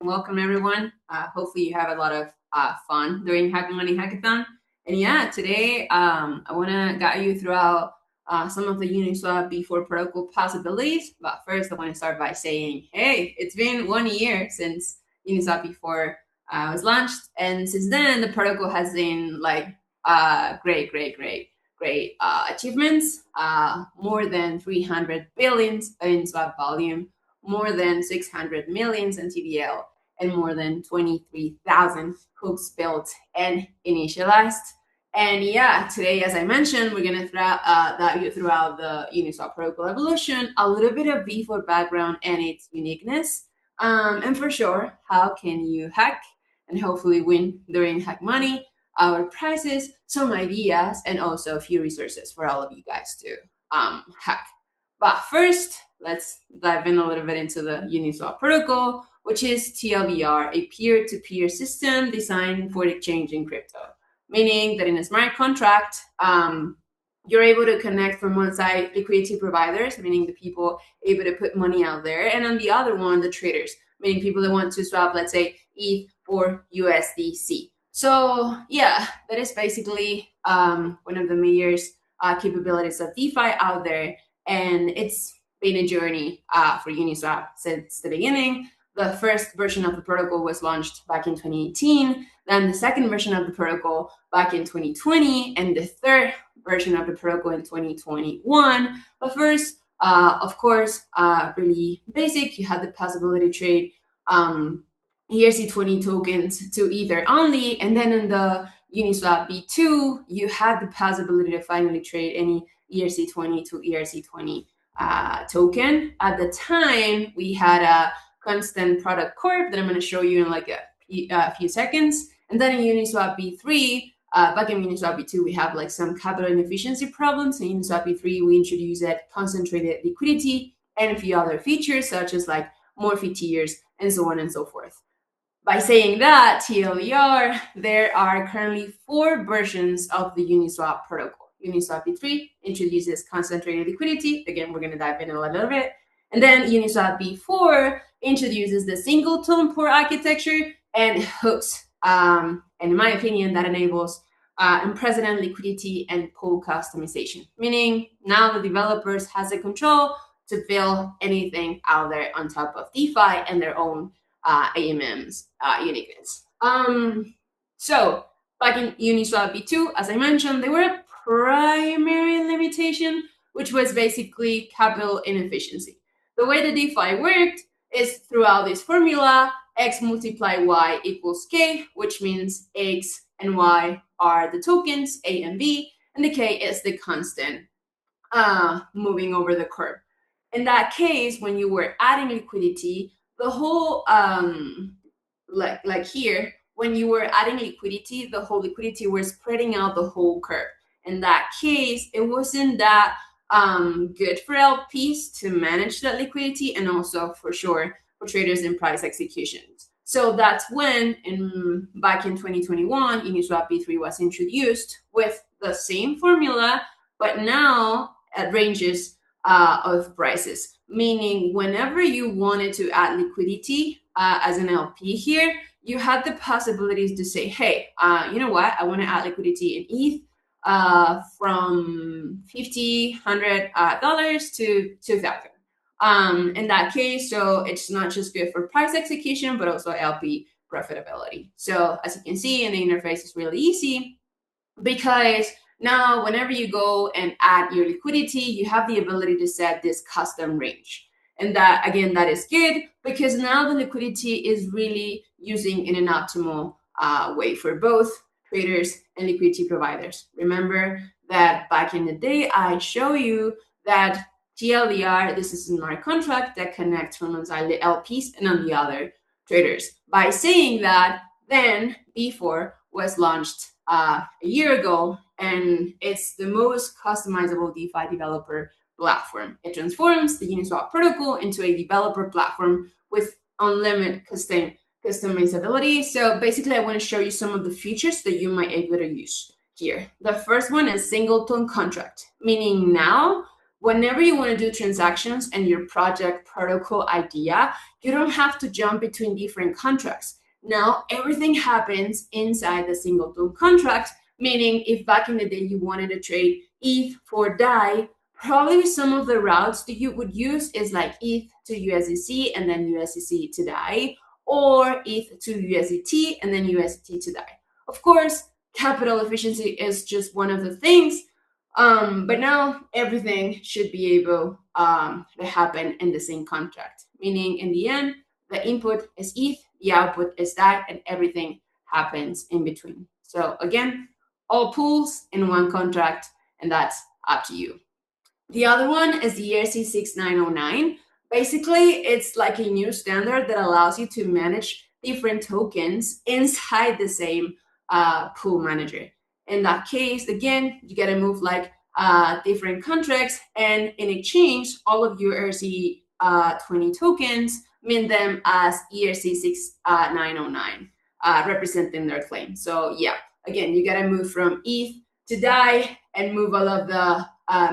Welcome everyone. Hopefully you have a lot of fun during HackMoney Hackathon. And yeah, today I want to guide you throughout some of the Uniswap B4 protocol possibilities. But first, I want to start by saying, hey, it's been 1 year since Uniswap B4 was launched, and since then the protocol has been like great achievements. More than 300 billions in swap volume, more than 600 millions in TVL, and more than 23,000 hooks built and initialized. And yeah, today, as I mentioned, we're going to dive you throughout the Uniswap protocol evolution, a little bit of V4 background and its uniqueness, and for sure, how can you hack and hopefully win during HackMoney, our prizes, some ideas, and also a few resources for all of you guys to hack. But first, let's dive in a little bit into the Uniswap protocol, which is TLDR, a peer-to-peer system designed for exchanging crypto. Meaning that in a smart contract, you're able to connect from one side liquidity providers, meaning the people able to put money out there, and on the other one, the traders, meaning people that want to swap, let's say, ETH for USDC. So yeah, that is basically one of the major capabilities of DeFi out there, and it's been a journey for Uniswap since the beginning. The first version of the protocol was launched back in 2018, then the second version of the protocol back in 2020, and the third version of the protocol in 2021. But first, of course, really basic, you had the possibility to trade ERC20 tokens to Ether only, and then in the Uniswap V2, you had the possibility to finally trade any ERC20 to ERC20 token. At the time, we had a constant product curve that I'm going to show you in like a few seconds. And then in Uniswap V3, back in Uniswap V2, we have like some capital inefficiency problems. In Uniswap V3, we introduced concentrated liquidity and a few other features such as like more fee tiers and so on and so forth. By saying that, TLDR, there are currently 4 versions of the Uniswap protocol. Uniswap V3 introduces concentrated liquidity. Again, we're going to dive in a little bit. And then Uniswap V4 introduces the singleton port architecture and hooks. And in my opinion, that enables unprecedented liquidity and pool customization, meaning now the developers has the control to build anything out there on top of DeFi and their own AMM's uniqueness. So back in Uniswap V2, as I mentioned, there were a primary limitation, which was basically capital inefficiency. The way the DeFi worked is throughout this formula, X multiply Y equals K, which means X and Y are the tokens, A and B, and the K is the constant moving over the curve. In that case, when you were adding liquidity, the whole, like here, when you were adding liquidity, the whole liquidity was spreading out the whole curve. In that case, it wasn't that good for LPs to manage that liquidity, and also for sure for traders in price executions. So that's when, back in 2021, Uniswap V3 was introduced with the same formula, but now at ranges of prices. Meaning, whenever you wanted to add liquidity as an LP here, you had the possibilities to say, hey, you know what? I want to add liquidity in ETH from $50, $100 to $2,000. In that case, so it's not just good for price execution, but also LP profitability. So as you can see, in the interface is really easy because now whenever you go and add your liquidity, you have the ability to set this custom range. And that, again, that is good because now the liquidity is really using in an optimal way for both traders and liquidity providers. Remember that back in the day, I show you that TLDR, this is a smart contract that connects from one side the LPs and on the other traders. By saying that, then V4 was launched a year ago, and it's the most customizable DeFi developer platform. It transforms the Uniswap protocol into a developer platform with unlimited customizability. So basically, I want to show you some of the features that you might be able to use here. The first one is singleton contract, meaning now whenever you want to do transactions and your project protocol idea, you don't have to jump between different contracts. Now everything happens inside the singleton contract, meaning if back in the day you wanted to trade ETH for DAI, probably some of the routes that you would use is like ETH to USDC and then USDC to DAI, or ETH to USDT and then USDT to DAI. Of course, capital efficiency is just one of the things, but now everything should be able to happen in the same contract, meaning in the end, the input is ETH, the output is DAI, and everything happens in between. So again, all pools in one contract, and that's up to you. The other one is the ERC 6909. Basically, it's like a new standard that allows you to manage different tokens inside the same pool manager. In that case, again, you get to move like different contracts, and in exchange, all of your ERC 20 tokens, mint them as ERC 6909, representing their claim. So yeah, again, you got to move from ETH to DAI and move all of the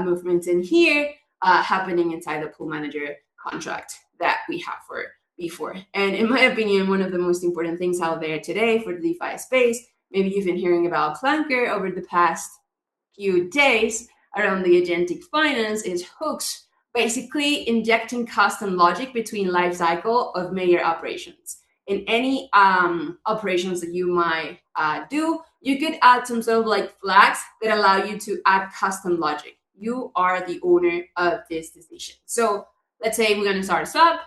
movements in here happening inside the pool manager contract that we have for before. And in my opinion, one of the most important things out there today for the DeFi space, maybe you've been hearing about Clanker over the past few days around the agentic finance, is hooks, basically injecting custom logic between life cycle of major operations. In any operations that you might do, you could add some sort of like flags that allow you to add custom logic. You are the owner of this decision. So let's say we're going to start a swap.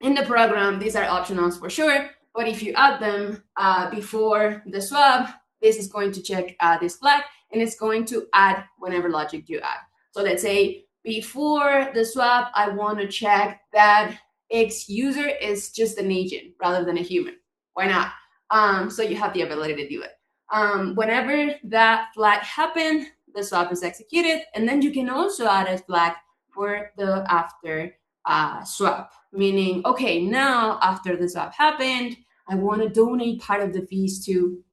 In the program, these are optionals for sure, but if you add them before the swap, this is going to check this flag, and it's going to add whenever logic you add. So let's say before the swap, I want to check that X user is just an agent rather than a human. Why not? So you have the ability to do it. Whenever that flag happened, the swap is executed, and then you can also add a flag for the after swap, meaning, okay, now after the swap happened, I want to donate part of the fees to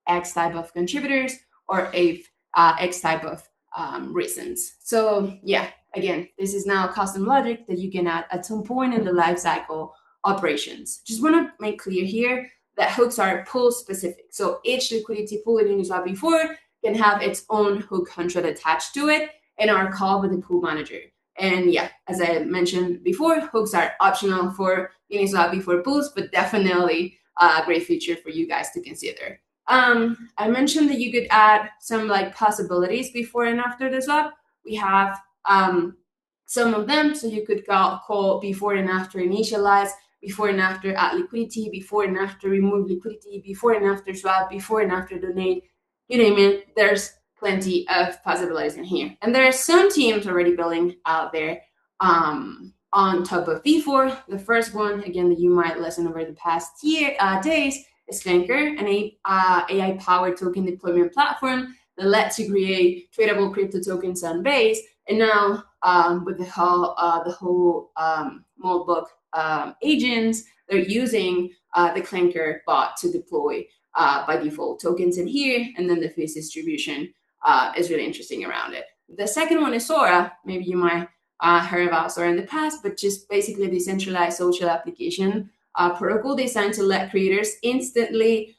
X type of contributors or X type of reasons. So yeah, again, this is now custom logic that you can add at some point in the life cycle operations. Just want to make clear here that hooks are pool specific. So each liquidity pool in Uniswap before can have its own hook contract attached to it and are called with the pool manager. And yeah, as I mentioned before, hooks are optional for Uniswap before pools, but definitely a great feature for you guys to consider. I mentioned that you could add some like possibilities before and after the swap. We have some of them, so you could call before and after initialize, before and after add liquidity, before and after remove liquidity, before and after swap, before and after donate, you name it. There's plenty of possibilities in here. And there are some teams already building out there on top of V4. The first one, again, that you might listen over the past days is Clanker, an AI-powered token deployment platform that lets you create tradable crypto tokens on Base. And now with the whole Moldbook agents, they're using the Clanker bot to deploy by default tokens in here, and then the fees distribution is really interesting around it. The second one is Sora. Maybe you might heard about Sora in the past, but just basically a decentralized social application protocol designed to let creators instantly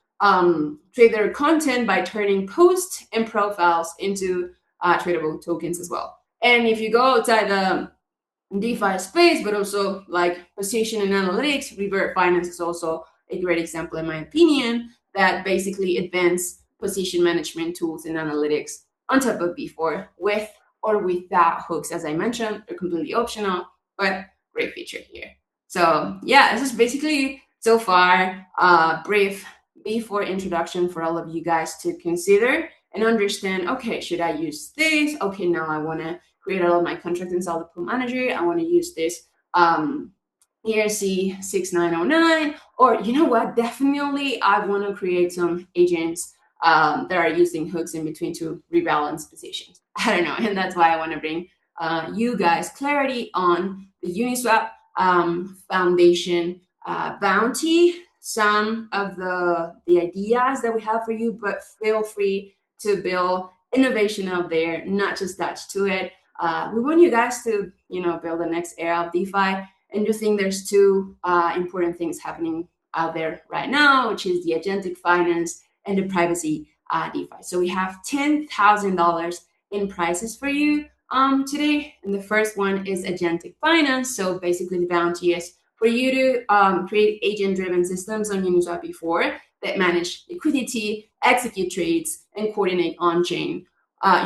trade their content by turning posts and profiles into tradable tokens as well. And if you go outside the DeFi space, but also like position and analytics, Revert Finance is also a great example, in my opinion, that basically advanced position management tools and analytics on top of V4 with or without hooks. As I mentioned, they're completely optional, but great feature here. So yeah, this is basically so far a brief V4 introduction for all of you guys to consider and understand, okay, should I use this? Okay, now I want to create all of my contracts inside the pool manager. I want to use this ERC 6909, or you know what, definitely I want to create some agents that are using hooks in between to rebalance positions. I don't know, and that's why I want to bring you guys clarity on the Uniswap Foundation bounty, some of the ideas that we have for you, but feel free to build innovation out there, not just attached to it. we want you guys to, build the next era of DeFi. And you think there's two important things happening out there right now, which is the agentic finance and the privacy DeFi. So we have $10,000 in prizes for you today. And the first one is agentic finance. So basically the bounty is for you to create agent-driven systems on Uniswap before that manage liquidity, execute trades, and coordinate on-chain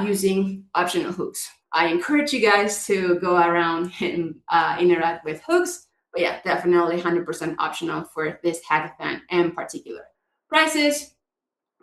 using optional hooks. I encourage you guys to go around and interact with hooks. But yeah, definitely 100% optional for this hackathon in particular. Prices,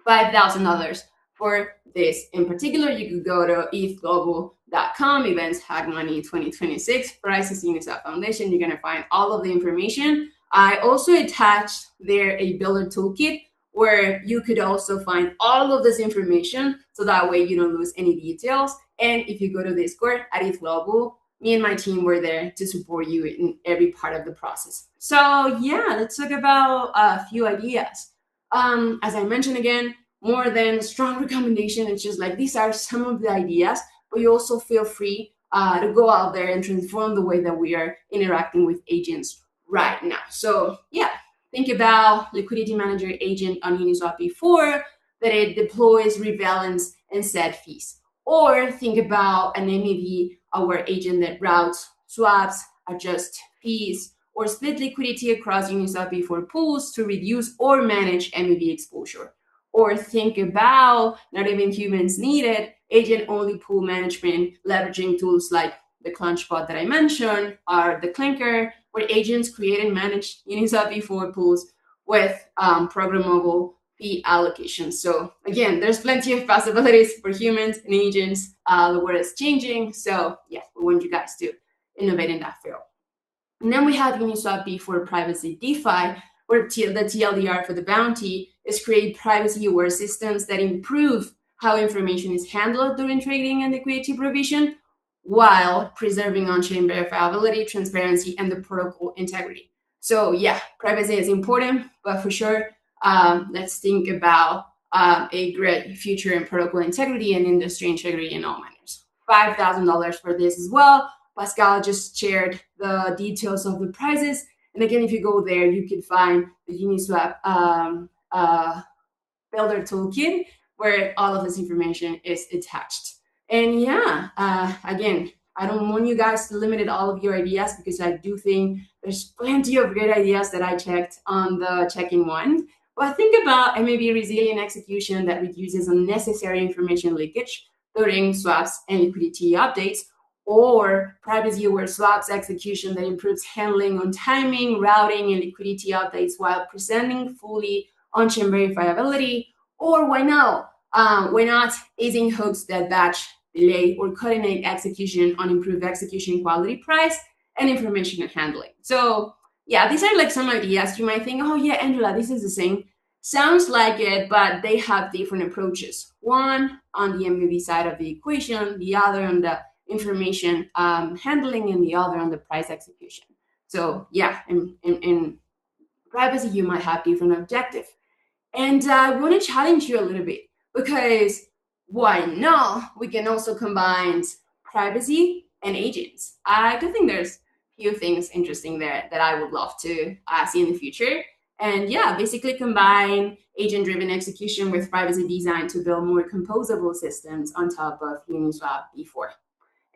$5,000 for this in particular. You could go to ETHGlobal.com, events HackMoney 2026, prices Uniswap Foundation. You're going to find all of the information. I also attached there a builder toolkit where you could also find all of this information, so that way you don't lose any details. And if you go to Discord at ETHGlobal, me and my team were there to support you in every part of the process. So yeah, let's talk about a few ideas. As I mentioned again, more than a strong recommendation, it's just like these are some of the ideas, but you also feel free to go out there and transform the way that we are interacting with agents right now. So yeah, think about liquidity manager agent on Uniswap before that it deploys, rebalance, and set fees. Or think about an MEV, our agent that routes swaps, adjusts fees, or split liquidity across Uniswap before pools to reduce or manage MEV exposure. Or think about not even humans needed, agent-only pool management, leveraging tools like the Clunchbot that I mentioned, or the Clinker, where agents create and manage Uniswap v4 pools with programmable fee allocations. So again, there's plenty of possibilities for humans and agents. The world is changing. So yeah, we want you guys to innovate in that field. And then we have Uniswap v4 privacy DeFi, where the TLDR for the bounty is create privacy-aware systems that improve how information is handled during trading and liquidity provision, while preserving on-chain verifiability, transparency, and the protocol integrity. So yeah, privacy is important, but for sure, let's think about a great future in protocol integrity and industry integrity in all manners. $5,000 for this as well. Pascal just shared the details of the prizes. And again, if you go there, you can find the Uniswap builder toolkit where all of this information is attached. And yeah, again, I don't want you guys to limit all of your ideas, because I do think there's plenty of great ideas that I checked on the check-in one. But think about maybe resilient execution that reduces unnecessary information leakage during swaps and liquidity updates, or privacy-aware swaps execution that improves handling on timing, routing, and liquidity updates while presenting fully on-chain verifiability. Or why not easing hooks that batch, delay, or coordinate execution on improved execution quality, price, and information handling. So yeah, these are like some ideas. You might think, oh yeah, Angela, this is the same. Sounds like it, but they have different approaches. One on the MEV side of the equation, the other on the information handling, and the other on the price execution. So yeah, in privacy, you might have different objectives. And I want to challenge you a little bit, because why not? We can also combine privacy and agents. I do think there's a few things interesting there that I would love to see in the future. And yeah, basically combine agent-driven execution with privacy design to build more composable systems on top of Uniswap v4.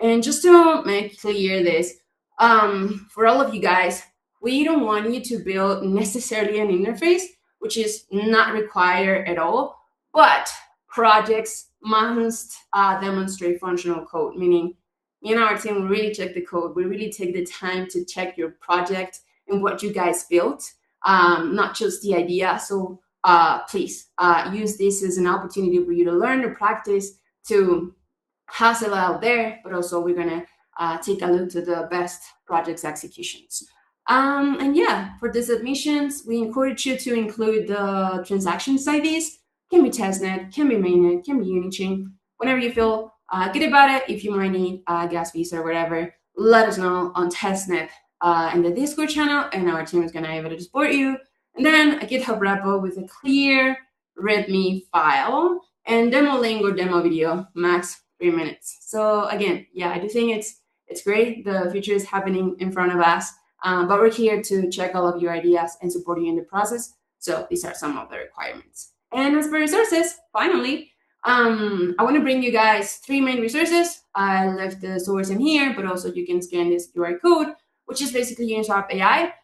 And just to make clear this, for all of you guys, we don't want you to build necessarily an interface, which is not required at all, but projects must demonstrate functional code, meaning me and our team really check the code. We really take the time to check your project and what you guys built, not just the idea. So please use this as an opportunity for you to learn, to practice, to hustle out there, but also we're going to take a look to the best projects executions. And yeah, for the submissions, we encourage you to include the transactions IDs. Can be testnet, can be mainnet, can be Unichain. Whenever you feel good about it, if you might need gas fees or whatever, let us know on testnet in the Discord channel, and our team is going to be able to support you. And then a GitHub repo with a clear README file and demo link or demo video, max 3 minutes. So again, yeah, I do think it's great. The future is happening in front of us, but we're here to check all of your ideas and support you in the process. So these are some of the requirements. And as for resources, finally, I want to bring you guys 3 main resources. I left the source in here, but also you can scan this QR code, which is basically Uniswap AI.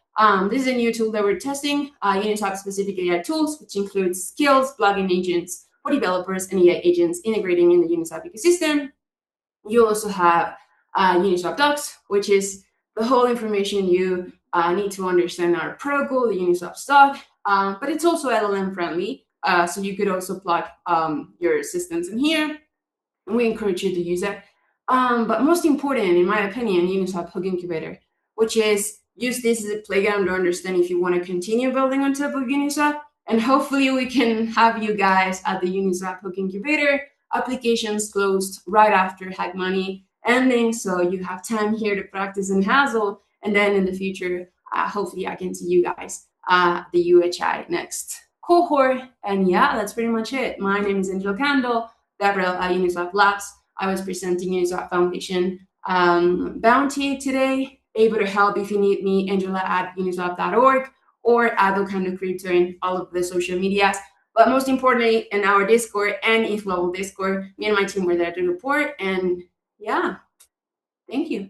This is a new tool that we're testing, Uniswap specific AI tools, which includes skills, plugin agents for developers and AI agents integrating in the Uniswap ecosystem. You also have Uniswap Docs, which is the whole information you need to understand our protocol, the Uniswap stock, but it's also LLM friendly. So you could also plug your assistants in here, and we encourage you to use it. But most important, in my opinion, Uniswap Hook Incubator, which is use this as a playground to understand if you want to continue building on top of Uniswap. And hopefully we can have you guys at the Uniswap Hook Incubator. Applications closed right after HackMoney ending, so you have time here to practice and hassle. And then in the future, hopefully I can see you guys at the UHI next cohort. And yeah, that's pretty much it. My name is Angela Ocando, Gabriel at Uniswap Labs. I was presenting Uniswap Foundation bounty today. Able to help if you need me, Angela at uniswap.org or at Ocando Crypto in all of the social medias. But most importantly, in our Discord and ETHGlobal Discord, me and my team were there to report. And yeah, thank you.